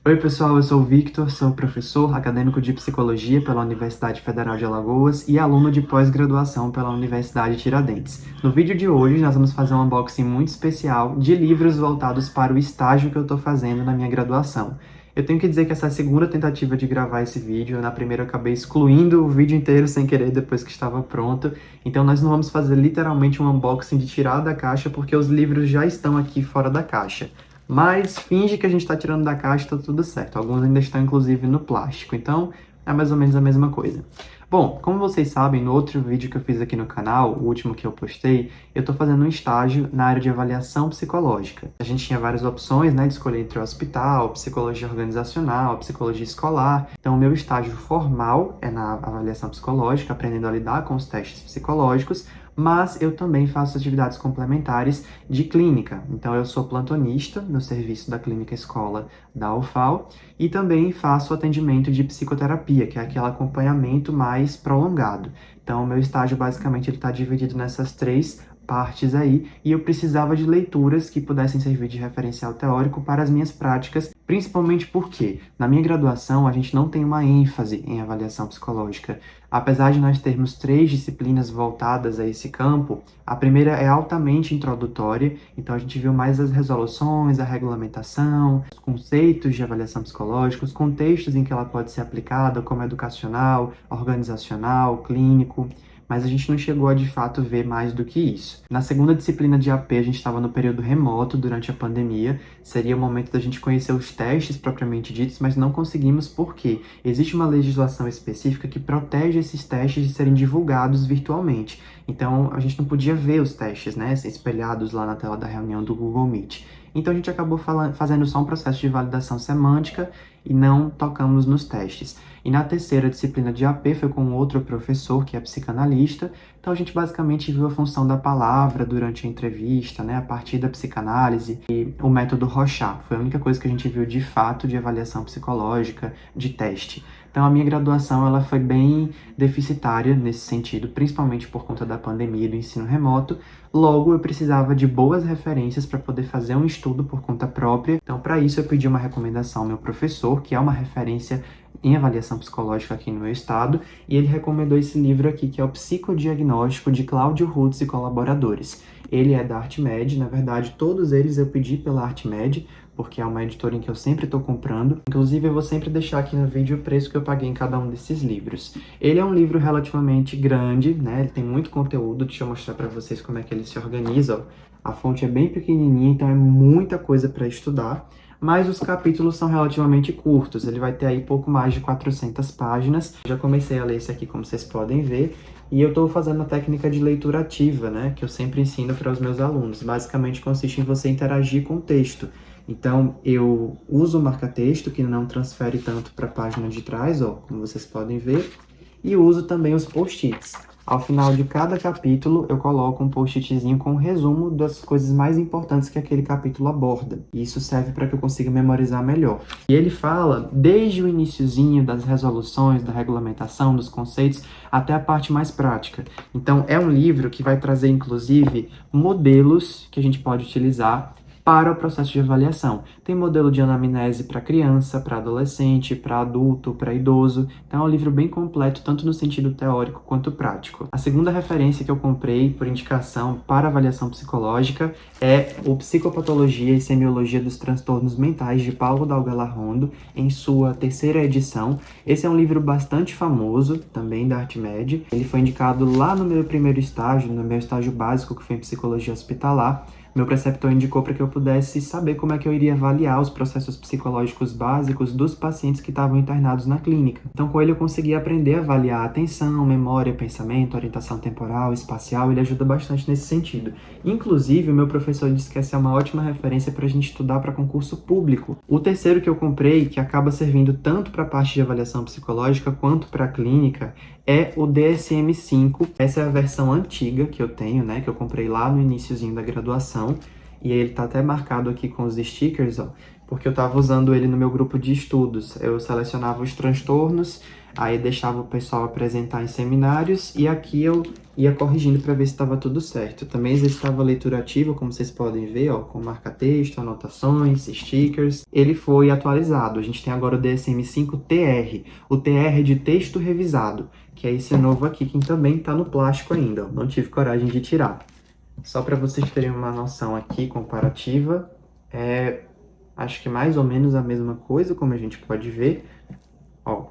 Oi pessoal, eu sou o Victor, sou professor acadêmico de Psicologia pela Universidade Federal de Alagoas e aluno de pós-graduação pela Universidade Tiradentes. No vídeo de hoje nós vamos fazer um unboxing muito especial de livros voltados para o estágio que eu estou fazendo na minha graduação. Eu tenho que dizer que essa é a segunda tentativa de gravar esse vídeo. Na primeira eu acabei excluindo o vídeo inteiro sem querer depois que estava pronto. Então nós não vamos fazer literalmente um unboxing de tirar da caixa porque os livros já estão aqui fora da caixa. Mas finge que a gente está tirando da caixa e tá tudo certo. Alguns ainda estão, inclusive, no plástico. Então, é mais ou menos a mesma coisa. Bom, como vocês sabem, no outro vídeo que eu fiz aqui no canal, o último que eu postei, eu estou fazendo um estágio na área de avaliação psicológica. A gente tinha várias opções, né, de escolher entre o hospital, psicologia organizacional, psicologia escolar. Então, o meu estágio formal é na avaliação psicológica, aprendendo a lidar com os testes psicológicos, mas eu também faço atividades complementares de clínica. Então, eu sou plantonista no serviço da clínica escola da UFAL e também faço atendimento de psicoterapia, que é aquele acompanhamento mais prolongado. Então, o meu estágio, basicamente, ele está dividido nessas três partes aí, e eu precisava de leituras que pudessem servir de referencial teórico para as minhas práticas, principalmente porque, na minha graduação, a gente não tem uma ênfase em avaliação psicológica. Apesar de nós termos 3 disciplinas voltadas a esse campo, a primeira é altamente introdutória, então a gente viu mais as resoluções, a regulamentação, os conceitos de avaliação psicológica, os contextos em que ela pode ser aplicada, como educacional, organizacional, clínico, mas a gente não chegou a, de fato, ver mais do que isso. Na segunda disciplina de AP, a gente estava no período remoto durante a pandemia, seria o momento da gente conhecer os testes propriamente ditos, mas não conseguimos porque existe uma legislação específica que protege esses testes de serem divulgados virtualmente. Então, a gente não podia ver os testes, né, espelhados lá na tela da reunião do Google Meet. Então, a gente acabou fazendo só um processo de validação semântica e não tocamos nos testes. E na terceira disciplina de AP foi com outro professor, que é psicanalista. Então, a gente basicamente viu a função da palavra durante a entrevista, né, a partir da psicanálise e o método Rorschach. Foi a única coisa que a gente viu de fato de avaliação psicológica, de teste. Então, a minha graduação ela foi bem deficitária nesse sentido, principalmente por conta da pandemia e do ensino remoto. Logo, eu precisava de boas referências para poder fazer um estudo por conta própria. Então, para isso, eu pedi uma recomendação ao meu professor, que é uma referência em avaliação psicológica aqui no meu estado, e ele recomendou esse livro aqui, que é o Psicodiagnóstico, de Cláudio Rutz e colaboradores. Ele é da Artmed, na verdade, todos eles eu pedi pela Artmed, porque é uma editora em que eu sempre estou comprando. Inclusive, eu vou sempre deixar aqui no vídeo o preço que eu paguei em cada um desses livros. Ele é um livro relativamente grande, né? Ele tem muito conteúdo. Deixa eu mostrar para vocês como é que ele se organiza. Ó. A fonte é bem pequenininha, então é muita coisa para estudar. Mas os capítulos são relativamente curtos. Ele vai ter aí pouco mais de 400 páginas. Já comecei a ler esse aqui, como vocês podem ver. E eu estou fazendo a técnica de leitura ativa, né? Que eu sempre ensino para os meus alunos. Basicamente, consiste em você interagir com o texto. Então, eu uso o marca-texto, que não transfere tanto para a página de trás, ó, como vocês podem ver, e uso também os post-its. Ao final de cada capítulo, eu coloco um post-itzinho com um resumo das coisas mais importantes que aquele capítulo aborda. E isso serve para que eu consiga memorizar melhor. E ele fala desde o iniciozinho das resoluções, da regulamentação, dos conceitos, até a parte mais prática. Então, é um livro que vai trazer, inclusive, modelos que a gente pode utilizar para o processo de avaliação. Tem modelo de anamnese para criança, para adolescente, para adulto, para idoso. Então é um livro bem completo, tanto no sentido teórico quanto prático. A segunda referência que eu comprei por indicação para avaliação psicológica é o Psicopatologia e Semiologia dos Transtornos Mentais, de Paulo Dalgala Rondo, em sua terceira edição. Esse é um livro bastante famoso, também da Artmed. Ele foi indicado lá no meu primeiro estágio, no meu estágio básico, que foi em Psicologia Hospitalar. Meu preceptor indicou para que eu pudesse saber como é que eu iria avaliar os processos psicológicos básicos dos pacientes que estavam internados na clínica. Então, com ele eu consegui aprender a avaliar a atenção, memória, pensamento, orientação temporal, espacial. Ele ajuda bastante nesse sentido. Inclusive, o meu professor disse que essa é uma ótima referência para a gente estudar para concurso público. O terceiro que eu comprei, que acaba servindo tanto para a parte de avaliação psicológica quanto para a clínica, é o DSM-5. Essa é a versão antiga que eu tenho, né? Que eu comprei lá no iniciozinho da graduação. E ele tá até marcado aqui com os stickers, ó, porque eu tava usando ele no meu grupo de estudos. Eu selecionava os transtornos Aí deixava o pessoal apresentar em seminários e aqui eu ia corrigindo para ver se estava tudo certo. Também exercitava a leitura ativa, como vocês podem ver, ó, com marca-texto, anotações, stickers. Ele foi atualizado. A gente tem agora o DSM-5-TR. O TR é de texto revisado, que é esse novo aqui, que também está no plástico ainda. Ó. Não tive coragem de tirar. Só para vocês terem uma noção aqui comparativa, acho que mais ou menos a mesma coisa, como a gente pode ver. Ó,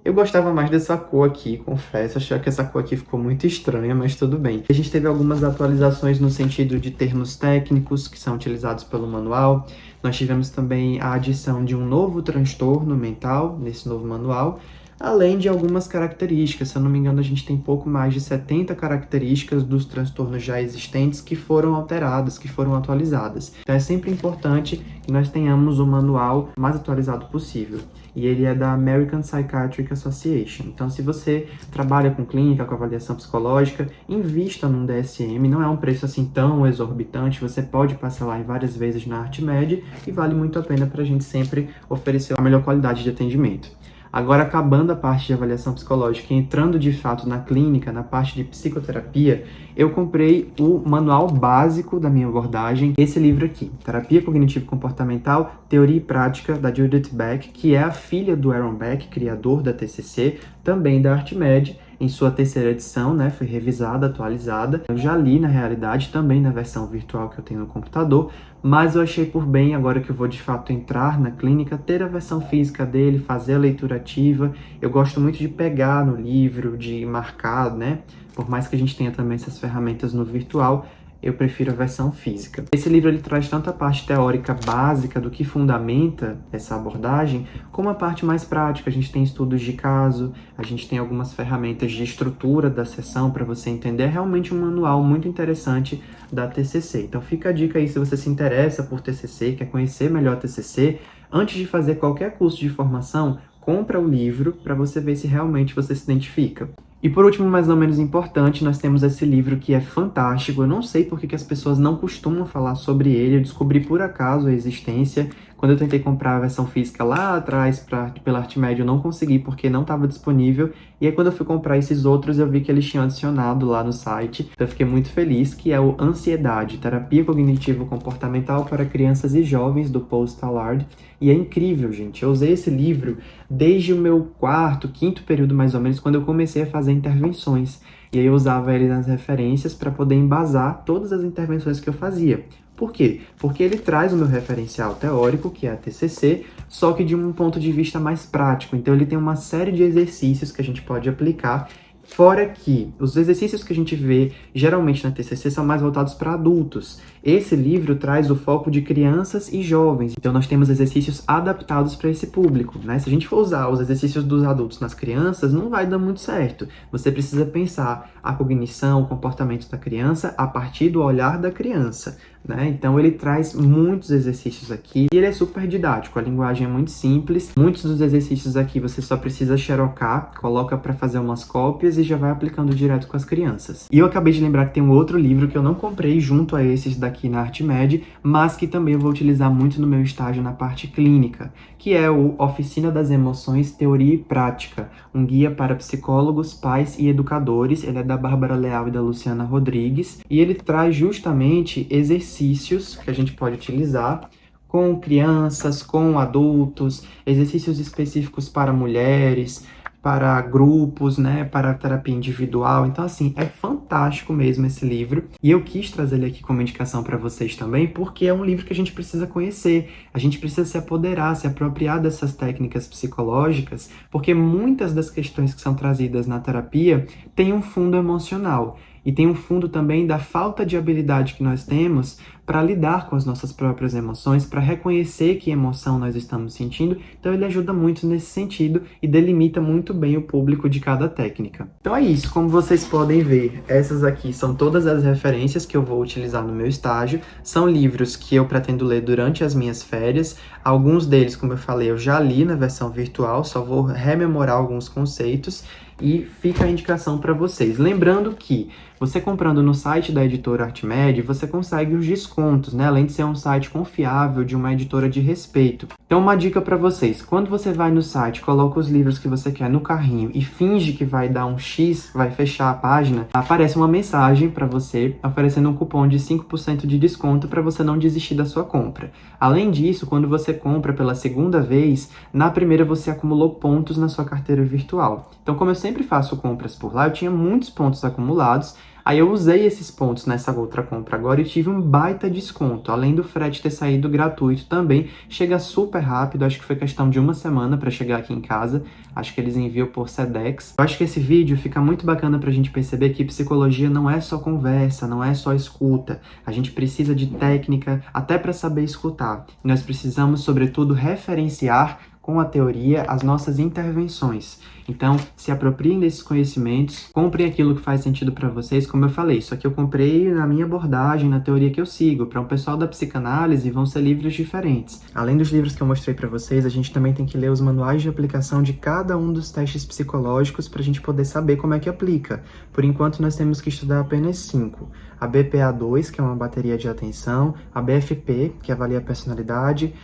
eu gostava mais dessa cor aqui, confesso. Achei que essa cor aqui ficou muito estranha, mas tudo bem. A gente teve algumas atualizações no sentido de termos técnicos que são utilizados pelo manual. Nós tivemos também a adição de um novo transtorno mental nesse novo manual, além de algumas características. Se eu não me engano, a gente tem pouco mais de 70 características dos transtornos já existentes que foram alteradas, que foram atualizadas. Então é sempre importante que nós tenhamos o manual mais atualizado possível. E ele é da American Psychiatric Association. Então, se você trabalha com clínica, com avaliação psicológica, invista num DSM. Não é um preço assim tão exorbitante, você pode parcelar em várias vezes na ArtMed e vale muito a pena para a gente sempre oferecer a melhor qualidade de atendimento. Agora, acabando a parte de avaliação psicológica e entrando de fato na clínica, na parte de psicoterapia, eu comprei o manual básico da minha abordagem, esse livro aqui, Terapia Cognitivo-Comportamental, Teoria e Prática, da Judith Beck, que é a filha do Aaron Beck, criador da TCC, também da ArtMed, em sua terceira edição, né, foi revisada, atualizada. Eu já li, na realidade, também na versão virtual que eu tenho no computador, mas eu achei por bem, agora que eu vou de fato entrar na clínica, ter a versão física dele, fazer a leitura ativa. Eu gosto muito de pegar no livro, de marcar, né, por mais que a gente tenha também essas ferramentas no virtual, eu prefiro a versão física. Esse livro ele traz tanto a parte teórica básica do que fundamenta essa abordagem, como a parte mais prática. A gente tem estudos de caso, a gente tem algumas ferramentas de estrutura da sessão para você entender. É realmente um manual muito interessante da TCC. Então fica a dica aí se você se interessa por TCC, quer conhecer melhor a TCC, antes de fazer qualquer curso de formação, compra o livro para você ver se realmente você se identifica. E por último, mas não menos importante, nós temos esse livro que é fantástico. Eu não sei porque que as pessoas não costumam falar sobre ele. Eu descobri por acaso a existência. Quando eu tentei comprar a versão física lá atrás pela ArtMed, eu não consegui porque não estava disponível. E aí quando eu fui comprar esses outros, eu vi que eles tinham adicionado lá no site. Então eu fiquei muito feliz, que é o Ansiedade, Terapia Cognitivo-Comportamental para Crianças e Jovens, do Paul Stallard. E é incrível, gente. Eu usei esse livro desde o meu quarto, quinto período mais ou menos, quando eu comecei a fazer intervenções. E aí eu usava ele nas referências para poder embasar todas as intervenções que eu fazia. Por quê? Porque ele traz o meu referencial teórico, que é a TCC, só que de um ponto de vista mais prático. Então ele tem uma série de exercícios que a gente pode aplicar. Fora que os exercícios que a gente vê geralmente na TCC são mais voltados para adultos. Esse livro traz o foco de crianças e jovens, então nós temos exercícios adaptados para esse público, né? Se a gente for usar os exercícios dos adultos nas crianças, não vai dar muito certo. Você precisa pensar a cognição, o comportamento da criança a partir do olhar da criança, né? Então ele traz muitos exercícios aqui e ele é super didático, a linguagem é muito simples. Muitos dos exercícios aqui você só precisa xerocar, coloca para fazer umas cópias e já vai aplicando direto com as crianças. E eu acabei de lembrar que tem um outro livro que eu não comprei junto a esses daqui na ArtMed, mas que também eu vou utilizar muito no meu estágio na parte clínica, que é o Oficina das Emoções, Teoria e Prática, um guia para psicólogos, pais e educadores. Ele é da Bárbara Leal e da Luciana Rodrigues, e ele traz justamente exercícios que a gente pode utilizar com crianças, com adultos, exercícios específicos para mulheres, para grupos, né, para terapia individual. Então, assim, é fantástico mesmo esse livro. E eu quis trazer ele aqui como indicação para vocês também, porque é um livro que a gente precisa conhecer. A gente precisa se apoderar, se apropriar dessas técnicas psicológicas, porque muitas das questões que são trazidas na terapia têm um fundo emocional. E tem um fundo também da falta de habilidade que nós temos para lidar com as nossas próprias emoções, para reconhecer que emoção nós estamos sentindo. Então ele ajuda muito nesse sentido e delimita muito bem o público de cada técnica. Então é isso, como vocês podem ver, essas aqui são todas as referências que eu vou utilizar no meu estágio. São livros que eu pretendo ler durante as minhas férias. Alguns deles, como eu falei, eu já li na versão virtual, só vou rememorar alguns conceitos. E fica a indicação para vocês. Lembrando que você comprando no site da editora ArtMed, você consegue os descontos descontos, né? Além de ser um site confiável, de uma editora de respeito. Então, uma dica para vocês: quando você vai no site, coloca os livros que você quer no carrinho e finge que vai dar um X, vai fechar a página, aparece uma mensagem para você oferecendo um cupom de 5% de desconto para você não desistir da sua compra. Além disso, quando você compra pela segunda vez, na primeira você acumulou pontos na sua carteira virtual. Então, como eu sempre faço compras por lá, eu tinha muitos pontos acumulados. Aí eu usei esses pontos nessa outra compra agora e tive um baita desconto. Além do frete ter saído gratuito também, chega super rápido, acho que foi questão de uma semana para chegar aqui em casa. Acho que eles enviam por Sedex. Eu acho que esse vídeo fica muito bacana pra gente perceber que psicologia não é só conversa, não é só escuta. A gente precisa de técnica até para saber escutar. Nós precisamos, sobretudo, referenciar com a teoria as nossas intervenções. Então, se apropriem desses conhecimentos, comprem aquilo que faz sentido para vocês. Como eu falei, isso aqui eu comprei na minha abordagem, na teoria que eu sigo. Para um pessoal da psicanálise, vão ser livros diferentes. Além dos livros que eu mostrei para vocês, a gente também tem que ler os manuais de aplicação de cada um dos testes psicológicos para a gente poder saber como é que aplica. Por enquanto, nós temos que estudar apenas 5. A BPA-2, que é uma bateria de atenção, a BFP, que avalia a personalidade,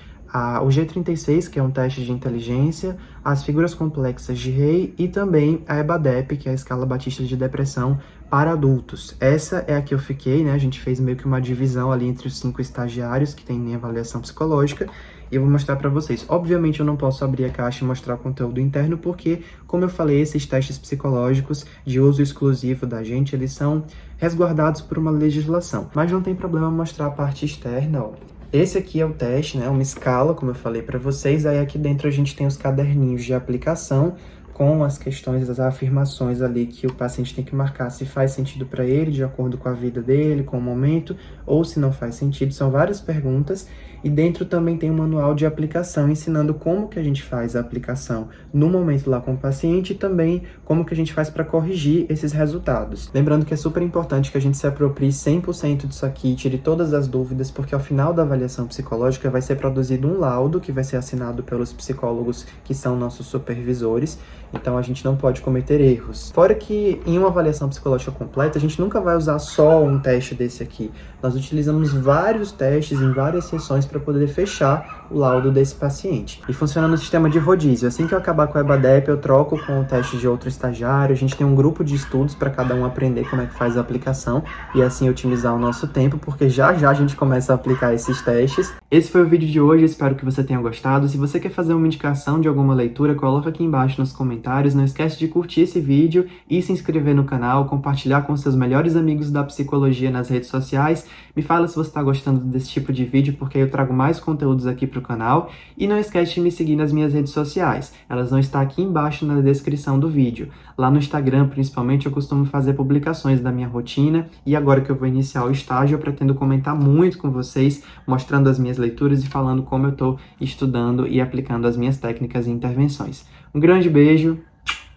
o G36, que é um teste de inteligência, as figuras complexas de Rey e também a EBADEP, que é a escala Batista de depressão para adultos. Essa é a que eu fiquei, né? A gente fez meio que uma divisão ali entre os 5 estagiários que tem em avaliação psicológica e eu vou mostrar para vocês. Obviamente eu não posso abrir a caixa e mostrar o conteúdo interno porque, como eu falei, esses testes psicológicos de uso exclusivo da gente, eles são resguardados por uma legislação. Mas não tem problema mostrar a parte externa, ó. Esse aqui é o teste, né? Uma escala, como eu falei para vocês. Aí aqui dentro a gente tem os caderninhos de aplicação com as questões, as afirmações ali que o paciente tem que marcar se faz sentido para ele, de acordo com a vida dele, com o momento, ou se não faz sentido. São várias perguntas. E dentro também tem um manual de aplicação, ensinando como que a gente faz a aplicação no momento lá com o paciente e também como que a gente faz para corrigir esses resultados. Lembrando que é super importante que a gente se aproprie 100% disso aqui, tire todas as dúvidas, porque ao final da avaliação psicológica vai ser produzido um laudo que vai ser assinado pelos psicólogos que são nossos supervisores. Então a gente não pode cometer erros. Fora que em uma avaliação psicológica completa, a gente nunca vai usar só um teste desse aqui. Nós utilizamos vários testes em várias sessões para poder fechar o laudo desse paciente. E funciona no sistema de rodízio. Assim que eu acabar com a EBADEP, eu troco com o teste de outro estagiário. A gente tem um grupo de estudos para cada um aprender como é que faz a aplicação e assim otimizar o nosso tempo, porque já já a gente começa a aplicar esses testes. Esse foi o vídeo de hoje, espero que você tenha gostado. Se você quer fazer uma indicação de alguma leitura, coloca aqui embaixo nos comentários. Não esquece de curtir esse vídeo e se inscrever no canal, compartilhar com seus melhores amigos da psicologia nas redes sociais. Me fala se você está gostando desse tipo de vídeo, porque eu trago mais conteúdos aqui para o canal. E não esquece de me seguir nas minhas redes sociais. Elas vão estar aqui embaixo na descrição do vídeo. Lá no Instagram, principalmente, eu costumo fazer publicações da minha rotina. E agora que eu vou iniciar o estágio, eu pretendo comentar muito com vocês, mostrando as minhas leituras e falando como eu estou estudando e aplicando as minhas técnicas e intervenções. Um grande beijo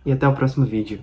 e até o próximo vídeo.